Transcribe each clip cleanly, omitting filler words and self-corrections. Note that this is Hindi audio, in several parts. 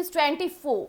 न्यूज 24।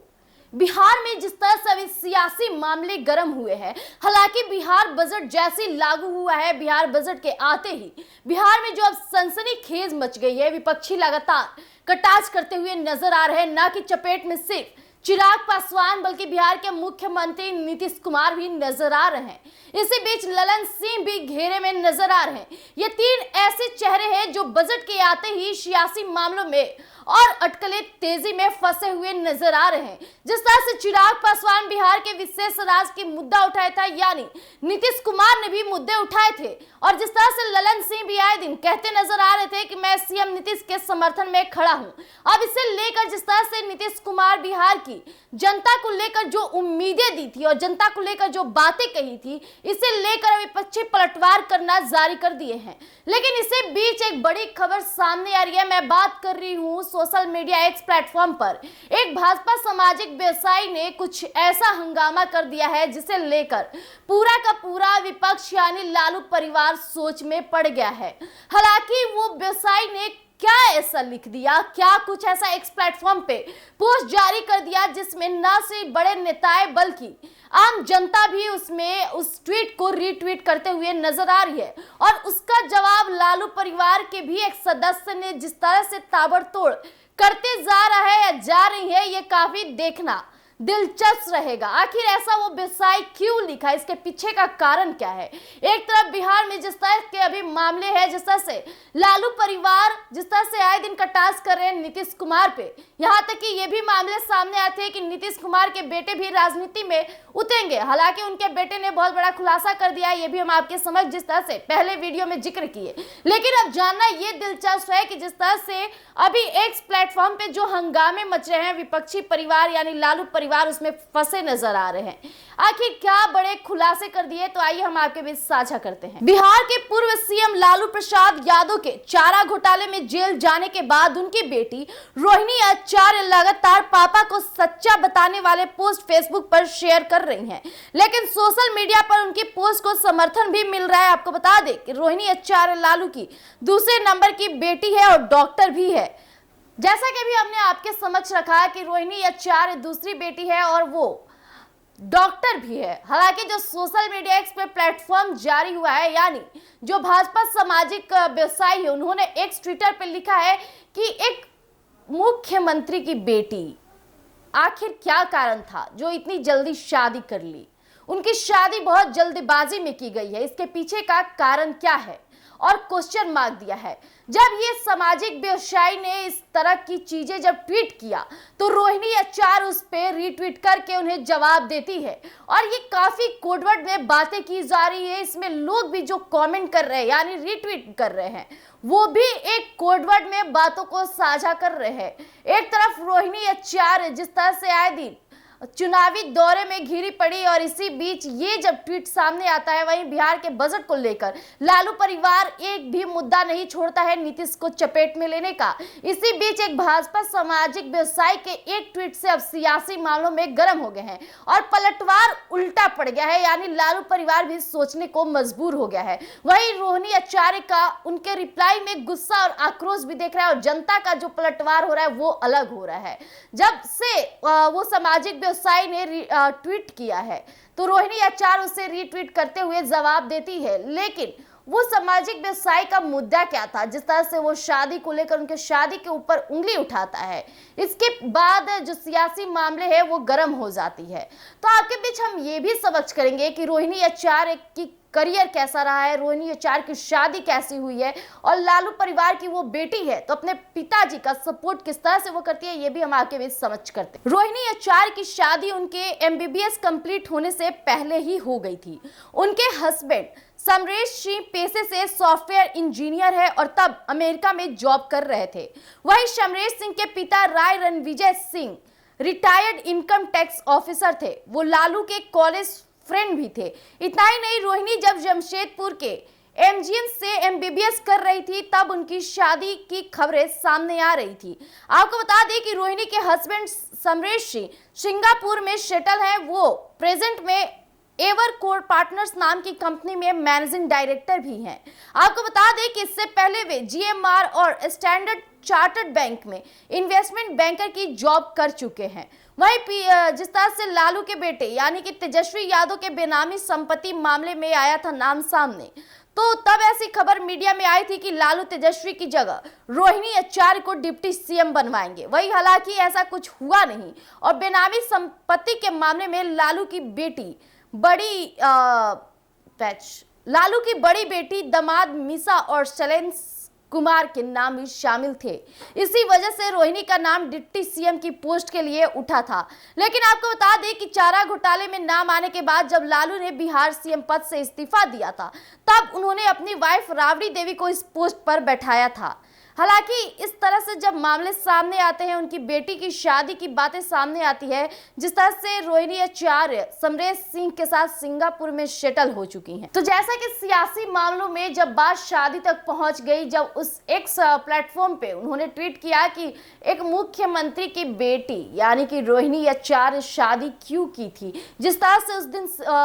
बिहार में जिस तरह से अभी सियासी मामले गर्म हुए हैं, हालांकि बिहार बजट जैसे लागू हुआ है, बिहार बजट के आते ही बिहार में जो अब सनसनीखेज मच गई है, विपक्षी लगातार कटाक्ष करते हुए नजर आ रहे हैं। न कि चपेट में सिर्फ चिराग पासवान बल्कि बिहार के मुख्यमंत्री नीतीश कुमार भी नजर आ रहे हैं। इसी बीच ललन सिंह भी घेरे में नजर आ रहे हैं। ये तीन ऐसे चेहरे हैं जो बजट के आते ही सियासी मामलों में और अटकलें तेजी में फंसे हुए नजर आ रहे हैं। जिस तरह से चिराग पासवान बिहार के विशेष राज्य के मुद्दा उठाया था, यानी नीतीश कुमार ने भी मुद्दे उठाए थे, और जिस तरह से ललन सिंह भी आए दिन कहते नजर आ रहे थे कि मैं सीएम नीतीश के समर्थन में खड़ा हूं। अब इसे लेकर जिस तरह से नीतीश कुमार बिहार की जनता को लेकर जो उम्मीदें दी थी और जनता को लेकर जो बातें कही थी, इसे लेकर विपक्षी पलटवार करना जारी कर दिए हैं। लेकिन इसी बीच एक बड़ी खबर सामने आ रही है। मैं बात कर रही हूं सोशल मीडिया एक्स प्लेटफॉर्म पर एक भाजपा सामाजिक व्यवसायी ने कुछ ऐसा हंगामा कर दिया है जिसे लेकर पूरा का पूरा विपक्ष यानी लालू परिवार सोच में पड़ गया है। हालांकि वो व्यवसायी ने क्या ऐसा लिख दिया, क्या कुछ ऐसा एक्स प्लेटफॉर्म पे पोस्ट जारी कर दिया जिसमें न सिर्फ बड़े नेताएं बल्कि आम जनता भी उसमें उस ट्वीट को रीट्वीट करते हुए नजर आ रही है। और उसका जवाब लालू परिवार के भी एक सदस्य ने जिस तरह से ताबड़तोड़ करते जा रहा है या जा रही है, ये काफी देखना दिलचस्प रहेगा। आखिर ऐसा वो व्यवसाय क्यों लिखा, इसके पीछे का कारण क्या है। एक तरफ बिहार में जिस तरह के अभी मामले हैं, जिस तरह से लालू परिवार जिस तरह से आए दिन कटाक्ष कर रहे हैं नीतीश कुमार पे, यहाँ तक कि ये भी मामले सामने आते हैं कि नीतीश कुमार के बेटे भी राजनीति में उतरेंगे। हालांकि उनके बेटे ने बहुत बड़ा खुलासा कर दिया है, ये भी हम आपके समझ जिस तरह से पहले वीडियो में जिक्र किए। लेकिन अब जानना ये दिलचस्प है कि जिस तरह से अभी एक्स प्लेटफॉर्म पे जो हंगामे मच रहे हैं, विपक्षी परिवार यानी लालू परिवार उसमें फंसे नजर आ रहे हैं। आखिर क्या बड़े खुलासे कर दिए, तो आइए हम आपके बीच साझा करते हैं। बिहार के पूर्व सीएम लालू प्रसाद यादव के चारा घोटाले में जेल जाने के बाद उनकी बेटी रोहिणी आचार्य लगातार पापा को सच्चा बताने वाले पोस्ट फेसबुक पर शेयर कर रही हैं। लेकिन सोशल मीडिया पर उनकी पोस्ट को समर्थन भी मिल रहा है। आपको बता दें कि रोहिणी आचार्य लालू की दूसरे नंबर की बेटी है और डॉक्टर भी है। जैसा कि भी हमने आपके समक्ष रखा कि रोहिणी आचार्य दूसरी बेटी है और वो डॉक्टर भी है। हालांकि जो सोशल मीडिया एक्स पे प्लेटफॉर्म जारी हुआ है, यानी जो भाजपा सामाजिक व्यवसायी है, उन्होंने एक्स ट्विटर पे लिखा है कि एक मुख्यमंत्री की बेटी, आखिर क्या कारण था जो इतनी जल्दी शादी कर ली। उनकी शादी बहुत जल्दबाजी में की गई है, इसके पीछे का कारण क्या है, और क्वेश्चन मार्क दिया है। जब ये सामाजिक व्यवसायी ने इस तरह की चीजें जब ट्वीट किया तो रोहिणी आचार्य उस पे रीट्वीट करके उन्हें जवाब देती है, और ये काफी कोडवर्ड में बातें की जा रही है। इसमें लोग भी जो कमेंट कर रहे हैं यानी रीट्वीट कर रहे हैं, वो भी एक कोडवर्ड में बातों को साझा कर रहे हैं। एक तरफ रोहिणी आचार्य जिस तरह से आए दिन चुनावी दौरे में घिरी पड़ी, और इसी बीच ये जब ट्वीट सामने आता है, वहीं बिहार के बजट को लेकर लालू परिवार एक भी मुद्दा नहीं छोड़ता है नीतीश को चपेट में लेने का। इसी बीच एक भाजपा सामाजिक व्यवसायी के एक ट्वीट से अब सियासी मामलों में गर्म हो गए हैं और पलटवार उल्टा पड़ गया है, यानी लालू परिवार भी सोचने को मजबूर हो गया है। वहीं रोहिणी आचार्य का उनके रिप्लाई में गुस्सा और आक्रोश भी देख रहा है, और जनता का जो पलटवार हो रहा है वो अलग हो रहा है। जब से वो सामाजिक व्यवसायी ने ट्वीट किया है तो रोहिणी आचार्य उसे रीट्वीट करते हुए जवाब देती है। लेकिन वो सामाजिक व्यवसायी का मुद्दा क्या था, जिस तरह से वो शादी को लेकर उनके शादी के ऊपर उंगली उठाता है, इसके बाद जो सियासी मामले हैं वो गर्म हो जाती है। तो आपके बीच हम ये भी समझ करेंगे कि रोहिणी आचार्य की करियर कैसा रहा है, रोहिणी आचार्य की शादी कैसी हुई है, और लालू परिवार की वो बेटी है तो अपने पिताजी का सपोर्ट किस तरह से वो करती है, ये भी हम आपके बीच समझ करते हैं। रोहिणी आचार्य की शादी उनके एमबीबीएस कंप्लीट होने से पहले ही हो गई थी। उनके हस्बैंड समरेश सिंह पेशे से सॉफ्टवेयर इंजीनियर है और तब अमेरिका में जॉब कर रहे थे। वहीं समरेश सिंह के पिता Rai Ranvijay Singh retired income tax officer थे। वो लालू के कॉलेज फ्रेंड भी थे। इतना ही नहीं, रोहिणी जब जमशेदपुर के एमजीएम से एमबीबीएस कर रही थी तब उनकी शादी की खबरें सामने आ रही थी। आपको बता दें कि रोहिणी के हस्बैंड समरेश सिंह सिंगापुर में सेटल हैं। वो प्रेजेंट में एवरकोर पार्टनर्स नाम की कंपनी में मैनेजिंग डायरेक्टर भी हैं। आपको बता दें कि इससे पहले वे जीएमआर और स्टैंडर्ड चार्टर्ड बैंक में इन्वेस्टमेंट बैंकर की जॉब कर चुके हैं। वहीं जिस तरह से लालू के बेटे यानी कि तेजस्वी यादव के बेनामी संपत्ति मामले में आया था नाम सामने, तो तब ऐसी खबर मीडिया में आई थी कि लालू तेजस्वी की जगह रोहिणी आचार्य को डिप्टी सीएम बनवाएंगे। वही हालांकि ऐसा कुछ हुआ नहीं और बेनामी संपत्ति के मामले में लालू की बड़ी बेटी दामाद मीसा और शैलेंद्र कुमार के नाम भी शामिल थे। इसी वजह से रोहिणी का नाम डिप्टी सीएम की पोस्ट के लिए उठा था। लेकिन आपको बता दें कि चारा घोटाले में नाम आने के बाद जब लालू ने बिहार सीएम पद से इस्तीफा दिया था, तब उन्होंने अपनी वाइफ राबड़ी देवी को इस पोस्ट पर बैठाया था। हालांकि इस तरह से जब मामले सामने आते हैं, उनकी बेटी की शादी की बातें सामने आती है, जिस तरह से रोहिणी आचार्य समरेश सिंह के साथ सिंगापुर में सेटल हो चुकी हैं। तो जैसा कि सियासी मामलों में जब बात शादी तक पहुंच गई, जब उस एक्स प्लेटफॉर्म पे उन्होंने ट्वीट किया कि एक मुख्यमंत्री की बेटी यानी कि रोहिणी आचार्य शादी क्यों की थी, जिस तरह से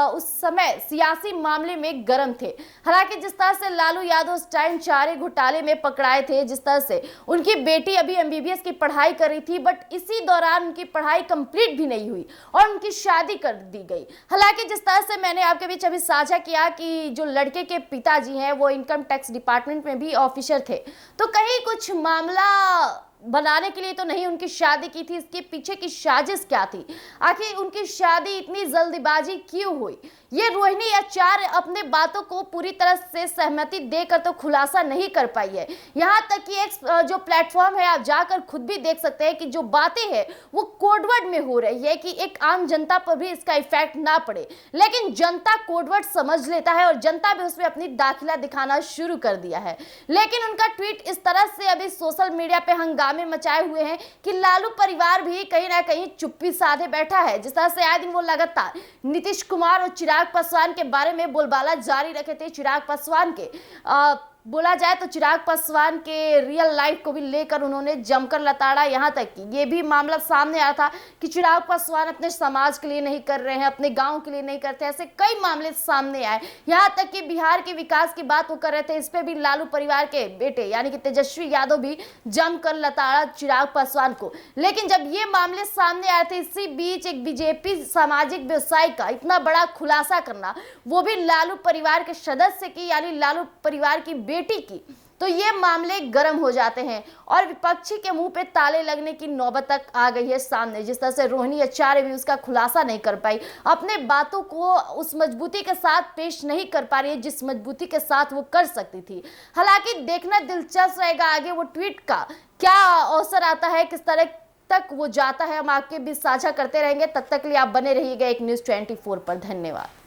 उस समय सियासी मामले में गर्म थे। हालांकि जिस तरह से लालू यादव उस टाइम चारे घोटाले में पकड़ाए थे, जिस तरह से उनकी बेटी अभी एमबीबीएस की पढ़ाई कर रही थी, बट इसी दौरान उनकी पढ़ाई कंप्लीट भी नहीं हुई और उनकी शादी कर दी गई। हालांकि जिस तरह से मैंने आपके बीच अभी साझा किया कि जो लड़के के पिताजी हैं वो इनकम टैक्स डिपार्टमेंट में भी ऑफिसर थे, तो कहीं कुछ मामला बनाने के लिए तो नहीं उनकी शादी की थी। इसके पीछे की साजिश क्या थी, आखिर उनकी शादी इतनी जल्दबाजी क्यों हुई, ये रोहिणी आचार्य अपने बातों को पूरी तरह से सहमति देकर तो खुलासा नहीं कर पाई है। यहाँ तक कि एक जो प्लेटफॉर्म है, आप जाकर खुद भी देख सकते हैं कि जो बातें हैं वो कोडवर्ड में हो रही है कि एक आम जनता पर भी इसका इफेक्ट ना पड़े, लेकिन जनता कोडवर्ड समझ लेता है और जनता भी उसमें अपनी दाखिला दिखाना शुरू कर दिया है। लेकिन उनका ट्वीट इस तरह से अभी सोशल मीडिया पे हंगामे मचाए हुए हैं कि लालू परिवार भी कहीं ना कहीं चुप्पी साधे बैठा है। जिस तरह से आए दिन वो लगातार नीतीश कुमार और चिराग पासवान के बारे में बोलबाला जारी रखे थे। चिराग पासवान के बोला जाए तो चिराग पासवान के रियल लाइफ को भी लेकर उन्होंने जमकर लताड़ा। यहाँ तक कि ये भी मामला सामने आया था कि चिराग पासवान अपने समाज के लिए नहीं कर रहे हैं, अपने गांव के लिए नहीं करते। ऐसे कई मामले सामने आए। यहाँ तक कि बिहार के विकास की बात वो कर रहे थे, इस पे भी लालू परिवार के बेटे यानी कि तेजस्वी यादव भी जमकर लताड़ा चिराग पासवान को। लेकिन जब ये मामले सामने आए थे, इसी बीच एक बीजेपी सामाजिक व्यवसायी का इतना बड़ा खुलासा करना, वो भी लालू परिवार के सदस्य की यानी लालू परिवार की बेटी की, तो ये मामले गर्म हो जाते हैं और विपक्षी के मुंह पे ताले लगने की नौबत तक आ गई है सामने। जिस तरह से रोहिणी आचार्य भी उसका खुलासा नहीं कर पाई, अपने बातों को उस मजबूती के साथ पेश नहीं कर पा रही है जिस मजबूती के साथ वो कर सकती थी। हालांकि देखना दिलचस्प रहेगा आगे वो ट्वीट का क्या अवसर आता है, किस तरह तक वो जाता है। हम आपके बीच साझा करते रहेंगे। तब तक के लिए आप बने रहिएगा एक न्यूज़ 24 पर। धन्यवाद।